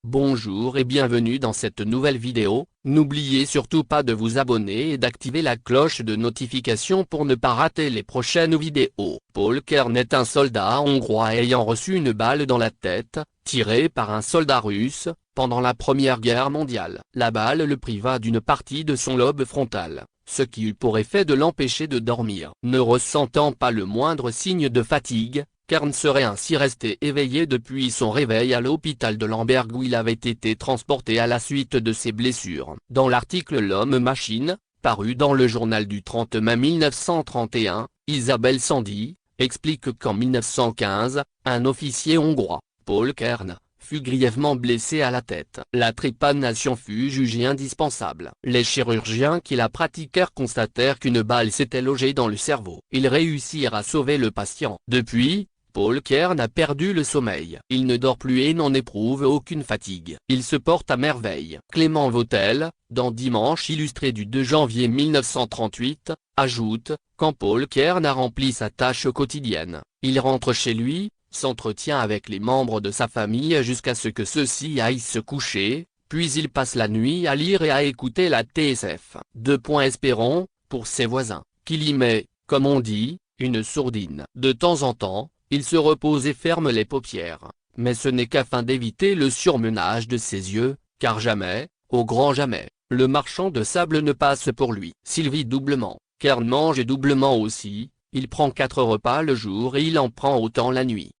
Bonjour et bienvenue dans cette nouvelle vidéo. N'oubliez surtout pas de vous abonner et d'activer la cloche de notification pour ne pas rater les prochaines vidéos. Paul Kern est un soldat hongrois ayant reçu une balle dans la tête, tirée par un soldat russe, pendant la Première Guerre mondiale. La balle le priva d'une partie de son lobe frontal, ce qui eut pour effet de l'empêcher de dormir. Ne ressentant pas le moindre signe de fatigue, Kern serait ainsi resté éveillé depuis son réveil à l'hôpital de Lemberg où il avait été transporté à la suite de ses blessures. Dans l'article L'homme-machine, paru dans le journal du 30 mai 1931, Isabelle Sandy, explique qu'en 1915, un officier hongrois, Paul Kern, fut grièvement blessé à la tête. La trépanation fut jugée indispensable. Les chirurgiens qui la pratiquèrent constatèrent qu'une balle s'était logée dans le cerveau. Ils réussirent à sauver le patient. Depuis, Paul Kern a perdu le sommeil. Il ne dort plus et n'en éprouve aucune fatigue. Il se porte à merveille. Clément Vautel, dans Dimanche illustré du 2 janvier 1938, ajoute, quand Paul Kern a rempli sa tâche quotidienne, il rentre chez lui, s'entretient avec les membres de sa famille jusqu'à ce que ceux-ci aillent se coucher, puis il passe la nuit à lire et à écouter la TSF. Espérons, pour ses voisins, qu'il y met, comme on dit, une sourdine. De temps en temps, il se repose et ferme les paupières, mais ce n'est qu'afin d'éviter le surmenage de ses yeux, car jamais, au grand jamais, le marchand de sable ne passe pour lui. S'il vit doublement, Kern mange doublement aussi, il prend 4 repas le jour et il en prend autant la nuit.